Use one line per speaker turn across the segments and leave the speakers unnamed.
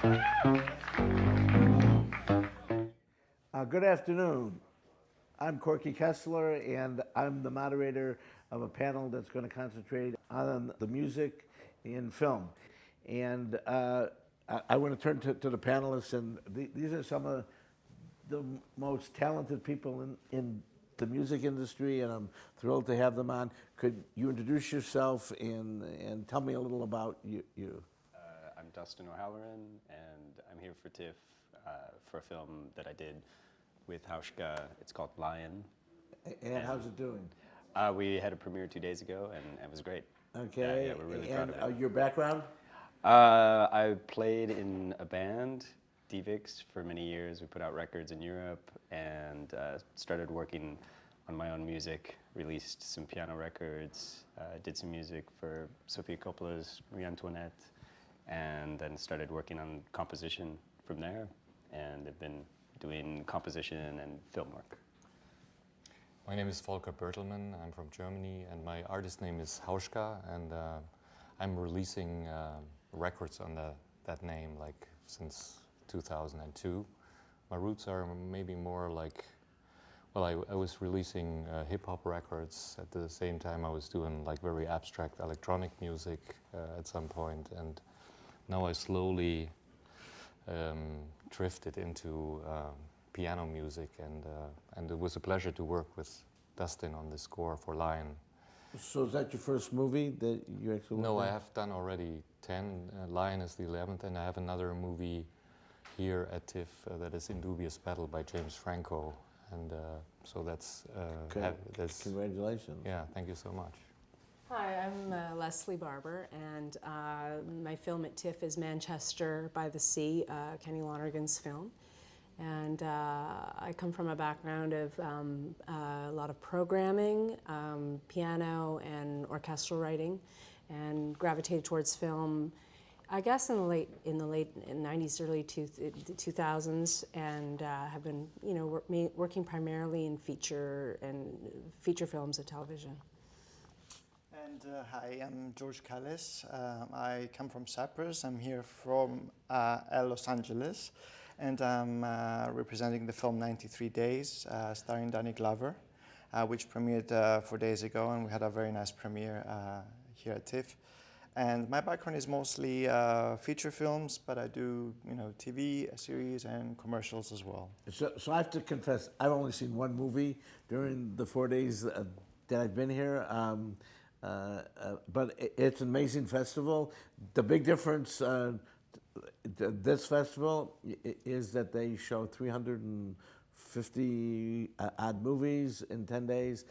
Good afternoon. I'm Corky Kessler, and I'm the moderator of a panel that's going to concentrate on the music in film. And I want to turn to the panelists, and these are some of the most talented people in the music industry, and I'm thrilled to have them on. Could you introduce yourself and tell me a little about you?
I'm Dustin O'Halloran, and I'm here for TIFF for a film that I did with Hauschka. It's called Lion.
And how's it doing?
We had a premiere 2 days ago, and it was great.
Okay.
Yeah, we're really proud of it.
And your background?
I played in a band, DVX, for many years. We put out records in Europe, and started working on my own music, released some piano records, did some music for Sofia Coppola's Marie Antoinette, and then started working on composition from there, and have been doing composition and film work.
My name is Volker Bertelmann. I'm from Germany, and my artist name is Hauschka, and I'm releasing records under that name like since 2002. My roots are maybe more like, well, I was releasing hip-hop records. At the same time I was doing like very abstract electronic music at some point, and now I slowly drifted into piano music, and it was a pleasure to work with Dustin on the score for Lion.
So is that your first movie that you actually
No,
worked
I
on?
have done already 10. Lion is the 11th, and I have another movie here at TIFF that is In Dubious Battle by James Franco, and so that's... that's
Congratulations.
Yeah, thank you so much.
Hi, I'm Lesley Barber, and my film at TIFF is Manchester by the Sea, Kenny Lonergan's film. And I come from a background of a lot of programming, piano and orchestral writing, and gravitated towards film, I guess in the late 90s, early 2000s, and have been working primarily in feature films and television.
And hi, I'm George Kallis. I come from Cyprus. I'm here from Los Angeles, and I'm representing the film 93 Days, starring Danny Glover, which premiered 4 days ago, and we had a very nice premiere here at TIFF. And my background is mostly feature films, but I do TV series and commercials as well.
So I have to confess, I've only seen one movie during the 4 days that I've been here. But it's an amazing festival. The big difference this festival is that they show 350 odd movies in 10 days,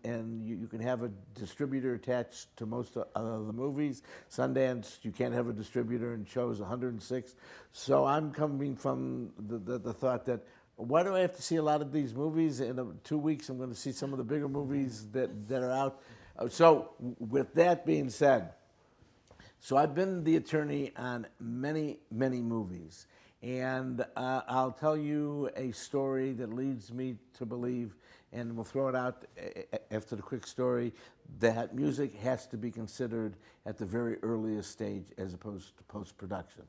and you can have a distributor attached to most of the movies. Sundance, you can't have a distributor, and shows 106. So I'm coming from the thought that, why do I have to see a lot of these movies? In 2 weeks, I'm going to see some of the bigger movies that are out. So with that being said, so I've been the attorney on many, many movies, and I'll tell you a story that leads me to believe, and we'll throw it out after the quick story, that music has to be considered at the very earliest stage as opposed to post-production.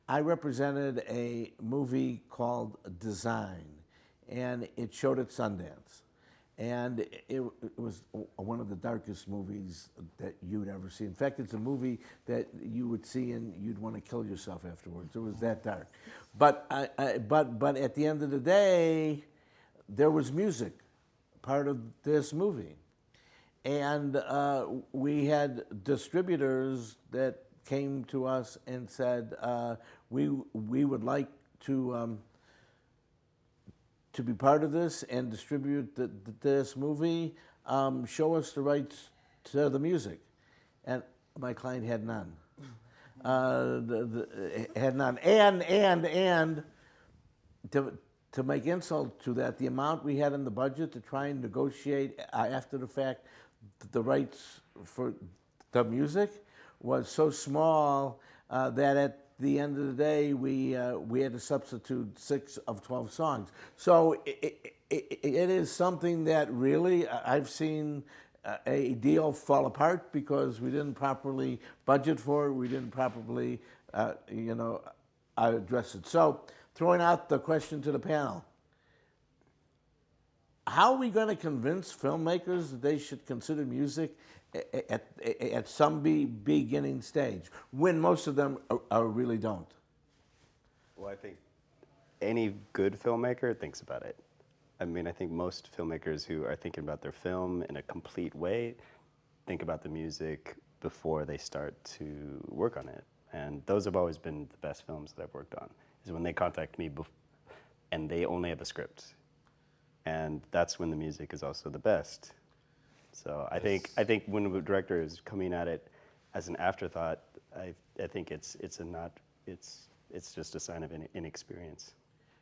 I represented a movie called Design, and it showed at Sundance. And it was one of the darkest movies that you'd ever see. In fact, it's a movie that you would see and you'd want to kill yourself afterwards. It was that dark. But but at the end of the day, there was music, part of this movie. And we had distributors that came to us and said, we would like to be part of this and distribute this movie. Show us the rights to the music. And my client had none. Had none. And to make insult to that, the amount we had in the budget to try and negotiate after the fact the rights for the music was so small that at the end of the day, we had to substitute 6 of 12 songs. So it is something that really I've seen a deal fall apart because we didn't properly budget for it. We didn't properly, address it. So, throwing out the question to the panel, how are we going to convince filmmakers that they should consider music at some beginning stage when most of them really don't?
Well, I think any good filmmaker thinks about it. I mean, I think most filmmakers who are thinking about their film in a complete way think about the music before they start to work on it. And those have always been the best films that I've worked on, is when they contact me and they only have a script. And that's when the music is also the best. So I think when a director is coming at it as an afterthought, I think it's just a sign of inexperience.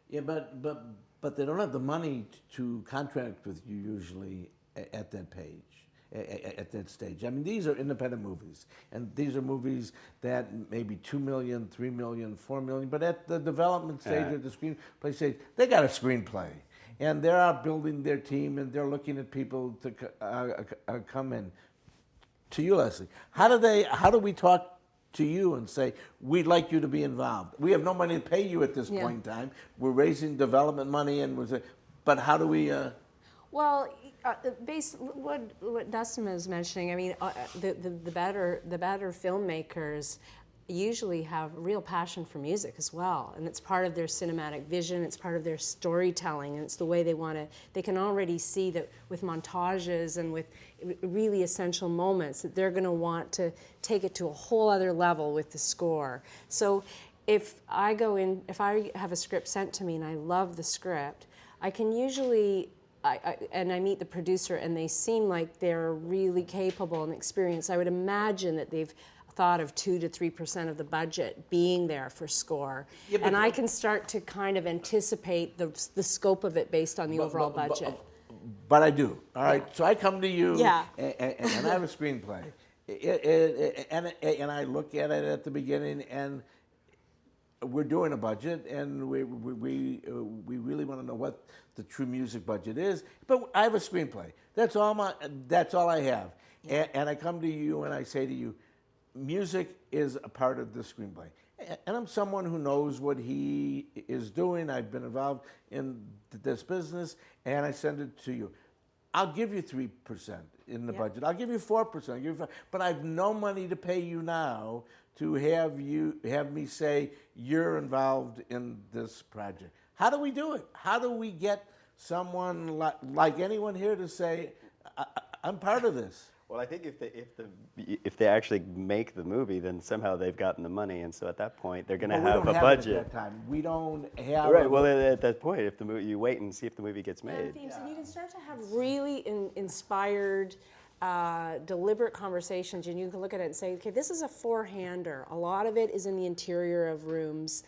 Yeah, but they don't have the money to contract with you usually at that page, at that stage. I mean, these are independent movies, and these are movies that maybe $2 million, $3 million, $4 million, but at the development stage or the screenplay stage, they got a screenplay. And they're out building their team, and they're looking at people to come in. To you, Lesley, how do we talk to you and say, we'd like you to be involved? We have no money to pay you at this point in time. We're raising development money, but how do we...
Well, what Dustin was mentioning, I mean, the better filmmakers usually have real passion for music as well, and it's part of their cinematic vision, it's part of their storytelling, and it's the way they can already see that with montages and with really essential moments that they're going to want to take it to a whole other level with the score. So if I have a script sent to me and I love the script, I can usually and I meet the producer and they seem like they're really capable and experienced. I would imagine that they've thought of 2 to 3% of the budget being there for score, and I can start to kind of anticipate the scope of it based on the overall budget.
But I do. All right. So I come to you, and I have a screenplay, and I look at it at the beginning, and we're doing a budget, and we really want to know what the true music budget is. But I have a screenplay. That's all I have, and I come to you and I say to you, music is a part of the screenplay. And I'm someone who knows what he is doing. I've been involved in this business, and I send it to you. I'll give you 3% in the budget. I'll give you 4%. I'll give you 5%. But I have no money to pay you now to have me say you're involved in this project. How do we do it? How do we get someone like anyone here to say, I'm part of this?
Well, I think if they actually make the movie, then somehow they've gotten the money, and so at that point they're going to have a budget.
It at that time. We don't have.
Right. Well, at that point, if the movie, you wait and see if the movie gets made.
And you can start to have really inspired, deliberate conversations, and you can look at it and say, okay, this is a four-hander. A lot of it is in the interior of rooms.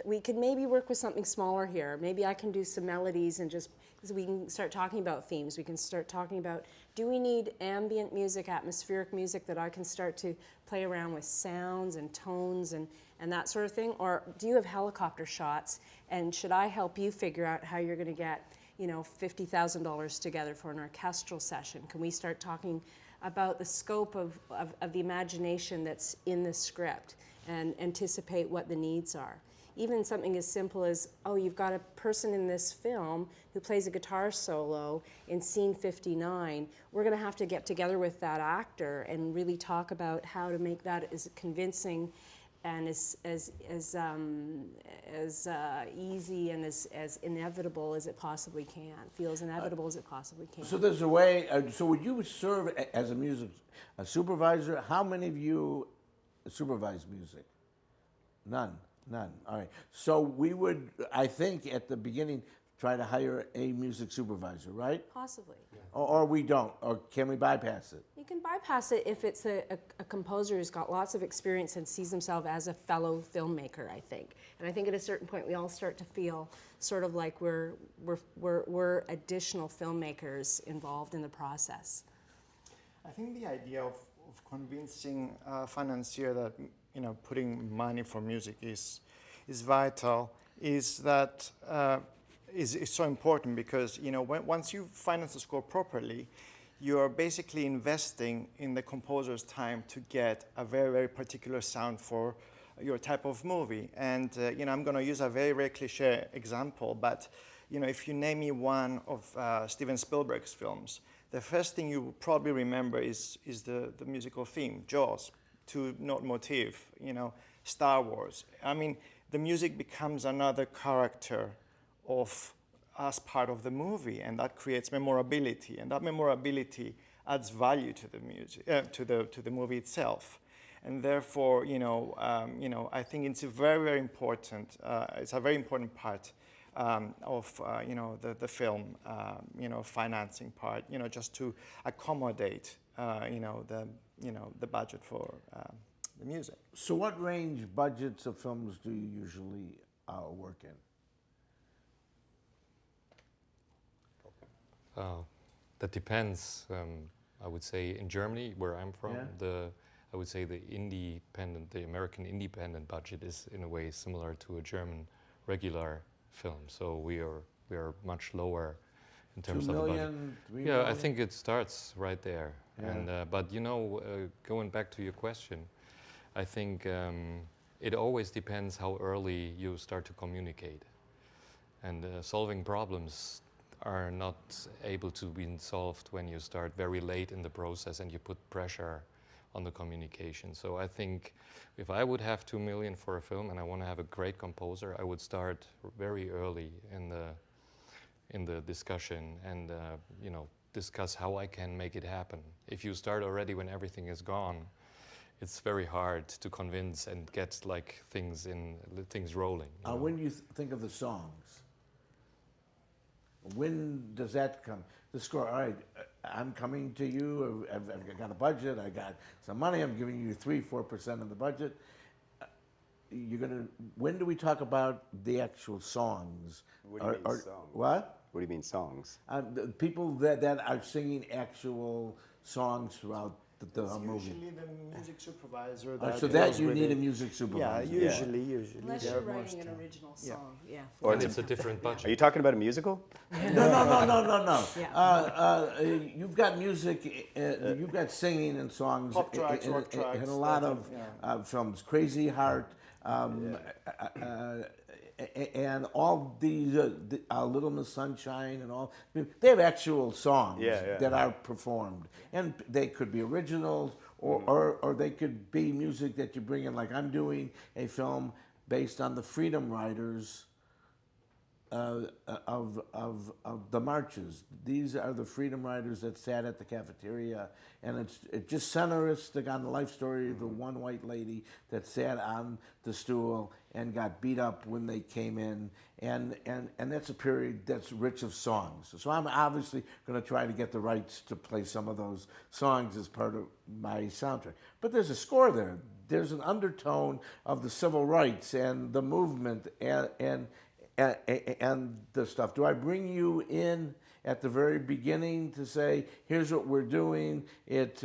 We could maybe work with something smaller here. Maybe I can do some melodies and just. So we can start talking about themes. We can start talking about, do we need ambient music, atmospheric music that I can start to play around with sounds and tones and that sort of thing? Or do you have helicopter shots, and should I help you figure out how you're going to get, $50,000 together for an orchestral session? Can we start talking about the scope of the imagination that's in the script and anticipate what the needs are? Even something as simple as, you've got a person in this film who plays a guitar solo in scene 59. We're going to have to get together with that actor and really talk about how to make that as convincing and as easy and as inevitable as it possibly can. Feel as inevitable as it possibly can.
So there's a way. So would you serve as a supervisor? How many of you supervise music? None. All right. So we would, I think, at the beginning, try to hire a music supervisor, right?
Possibly.
Or we don't. Or can we bypass it?
You can bypass it if it's a composer who's got lots of experience and sees himself as a fellow filmmaker, I think. And I think at a certain point we all start to feel sort of like we're additional filmmakers involved in the process.
I think the idea of convincing a financier that putting money for music is vital is that is so important because once you finance the score properly, you are basically investing in the composer's time to get a very, very particular sound for your type of movie. And you know, I'm going to use a very, very cliche example, but you know, if you name me one of Steven Spielberg's films, the first thing you probably remember is the musical theme, Jaws, two-note motif, you know, Star Wars. I mean, the music becomes another character of as part of the movie, and that creates memorability, and that memorability adds value to the music, to the movie itself. And therefore, you know, I think it's a very, very important. It's a very important part of you know, the film, you know, financing part. You know, just to accommodate you know, the budget for the music.
So what range budgets of films do you usually work in?
That depends. I would say in Germany, where I'm from,
Yeah.
I would say the American independent budget is in a way similar to a German regular film. So we are much lower in terms of the budget.
2 million, 3
Yeah,
million?
I think it starts right there.
Yeah.
And but you know, going back to your question, I think it always depends how early you start to communicate. And solving problems are not able to be solved when you start very late in the process and you put pressure on the communication. So I think if I would have 2 million for a film and I want to have a great composer, I would start very early in the discussion and you know, discuss how I can make it happen. If you start already when everything is gone, it's very hard to convince and get like things rolling. You know?
When you think of the songs, when does that come? The score, all right, I'm coming to you, I've got a budget, I got some money, I'm giving you 3-4% of the budget. When do we talk about the actual songs?
What do you mean songs?
What?
What do you mean songs?
The people that are singing actual songs throughout the movie.
Usually the music supervisor.
So that you need a music
Yeah,
supervisor.
usually.
Unless
They're
you're writing
most,
an original song, yeah.
Or
And it's a different budget.
Are you talking about a musical?
No.
Yeah.
You've got music, you've got singing and songs
Pop tracks, rock tracks,
in a lot
that
of
type,
films. Crazy Heart, and all these Little Miss Sunshine and all. They have actual songs that are performed, and they could be originals or they could be music that you bring in. Like I'm doing a film based on the Freedom Riders. Of the marches. These are the Freedom Riders that sat at the cafeteria, and it's just centeristic on the life story of the one white lady that sat on the stool and got beat up when they came in, and that's a period that's rich of songs. So I'm obviously going to try to get the rights to play some of those songs as part of my soundtrack. But there's a score there. There's an undertone of the civil rights and the movement and the stuff. Do I bring you in at the very beginning to say, here's what we're doing? It's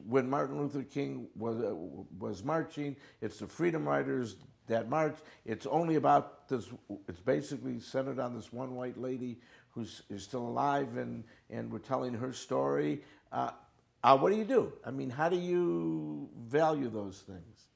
when Martin Luther King was marching. It's the Freedom Riders that marched. It's only about this. It's basically centered on this one white lady who's still alive, and we're telling her story. What do you do? I mean, how do you value those things?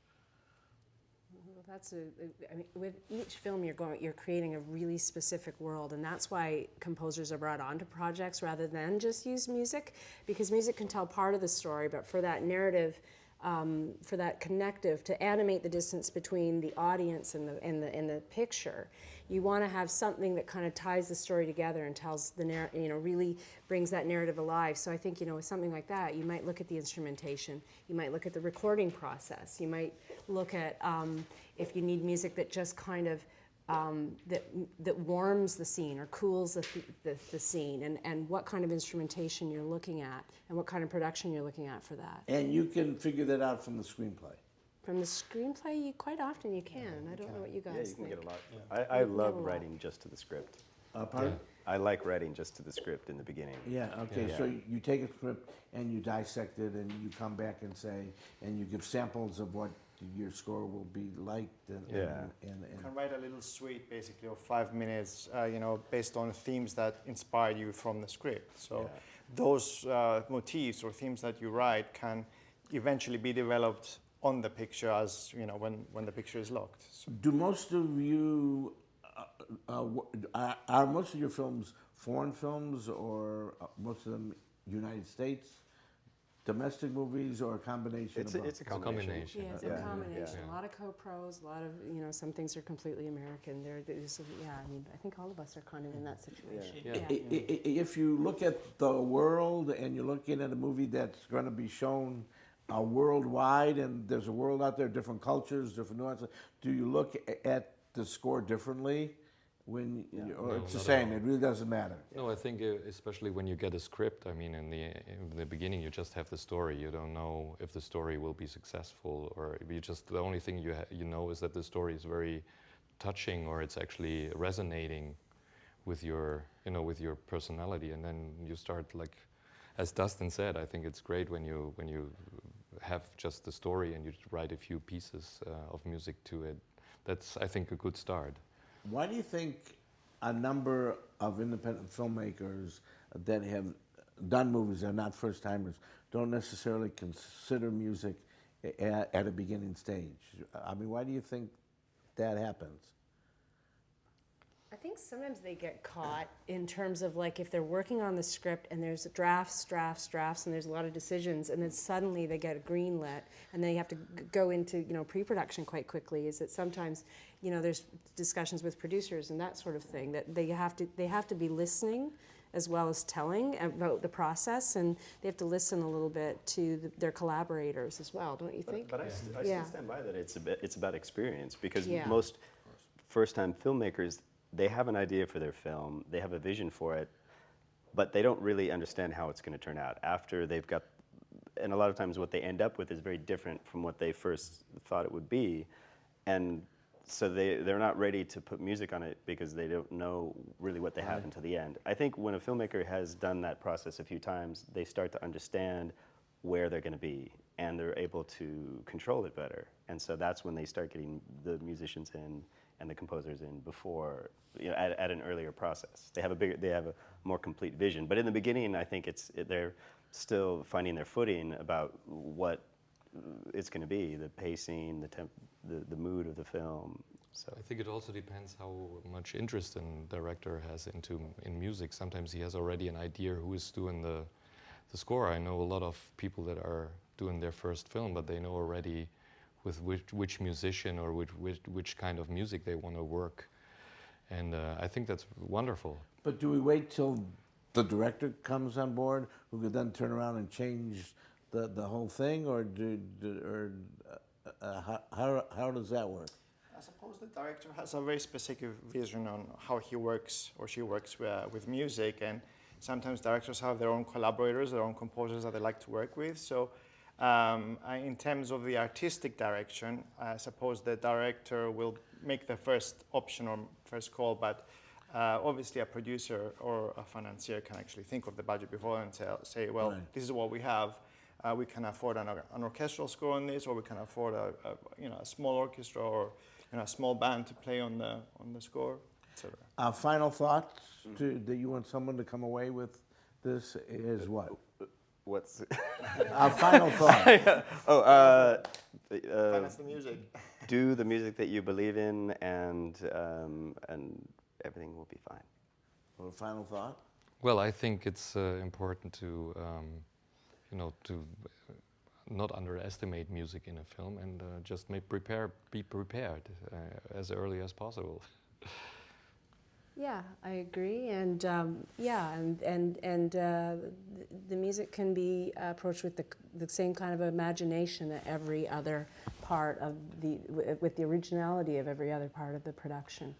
I mean, with each film you're creating a really specific world, and that's why composers are brought onto projects rather than just use music, because music can tell part of the story, but for that narrative, for that connective, to animate the distance between the audience and the picture, you want to have something that kind of ties the story together and tells the really brings that narrative alive. So I think, with something like that, you might look at the instrumentation, you might look at the recording process, you might look at if you need music that just kind of that warms the scene or cools the scene, and what kind of instrumentation you're looking at and what kind of production you're looking at for that.
And you can figure that out from the screenplay.
From the screenplay, quite often you can. I don't know what you guys think.
Get a lot. I love writing just to the script.
Pardon?
I like writing just to the script in the beginning.
Yeah, okay, so you take a script and you dissect it and you come back and say, and you give samples of what your score will be like.
You can write a little suite, basically, of 5 minutes, based on themes that inspired you from the script. So those motifs or themes that you write can eventually be developed on the picture as when the picture is locked. So,
Do most of you, are most of your films foreign films, or most of them United States, domestic movies, or a combination of both?
It's a combination.
Yeah, it's a combination. A lot of co-pros, a lot of, some things are completely American. I think all of us are kind of in that situation. Yeah.
If you look at the world and you're looking at a movie that's going to be shown worldwide, and there's a world out there, different cultures, different nuances, do you look at the score differently? Or it's the same, it really doesn't matter?
No, I think especially when you get a script, I mean, in the beginning you just have the story. You don't know if the story will be successful, or if the only thing you know is that the story is very touching, or it's actually resonating with your personality, and then you start, like, as Dustin said, I think it's great when you have just the story and you write a few pieces of music to it. That's, I think, a good start.
Why do you think a number of independent filmmakers that have done movies, they're not first-timers, don't necessarily consider music at a beginning stage? I mean, why do you think that happens?
I think sometimes they get caught in terms of, like, if they're working on the script and there's drafts, and there's a lot of decisions, and then suddenly they get a green lit and they have to go into, pre-production quite quickly. Is that sometimes, there's discussions with producers and that sort of thing, that they have to be listening as well as telling about the process, and they have to listen a little bit to their collaborators as well, don't you think?
But I still stand by that. It's about experience, because
Yeah.
most first-time filmmakers, they have an idea for their film, they have a vision for it, but they don't really understand how it's going to turn out after they've got, and a lot of times what they end up with is very different from what they first thought it would be, and so they're not ready to put music on it because they don't know really what they have until the end. I think when a filmmaker has done that process a few times, they start to understand where they're going to be, and they're able to control it better, and so that's when they start getting the musicians in and the composers in before, at an earlier process. They have a more complete vision. But in the beginning, I think they're still finding their footing about what it's going to be, the pacing, the mood of the film. So
I think it also depends how much interest a director has in music. Sometimes he has already an idea who is doing the score. I know a lot of people that are doing their first film, but they know already with which musician or which kind of music they want to work. And I think that's wonderful.
But do we wait till the director comes on board, who could then turn around and change the whole thing, or how does that work?
I suppose the director has a very specific vision on how he works or she works with music, and sometimes directors have their own collaborators, their own composers that they like to work with. So in terms of the artistic direction, I suppose the director will make the first option or first call, but obviously a producer or a financier can actually think of the budget before and say, well,
Right.
This is what we have. We can afford an orchestral score on this, or we can afford a small orchestra or a small band to play on the score, etc.
Final thoughts that you want someone to come away with this is what?
what's
Final thought.
Finance the music.
Do the music that you believe in, and everything will be fine.
Well, final thought?
Well, I think it's important to, to not underestimate music in a film, and just be prepared as early as possible.
Yeah, I agree, and the music can be approached with the same kind of imagination that every other part of with the originality of every other part of the production.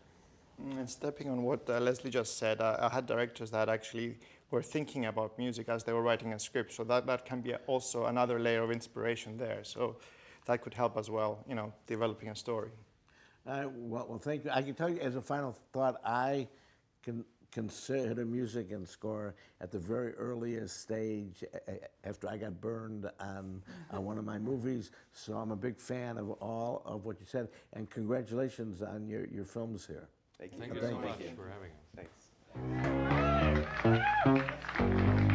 And stepping on what Lesley just said, I had directors that actually were thinking about music as they were writing a script, so that can be also another layer of inspiration there. So that could help as well, developing a story.
Well, thank you. I can tell you as a final thought, I can consider music and score at the very earliest stage after I got burned on one of my movies. So I'm a big fan of all of what you said, and congratulations on your films here.
Thank you.
Thank you so much for having us.
Thanks.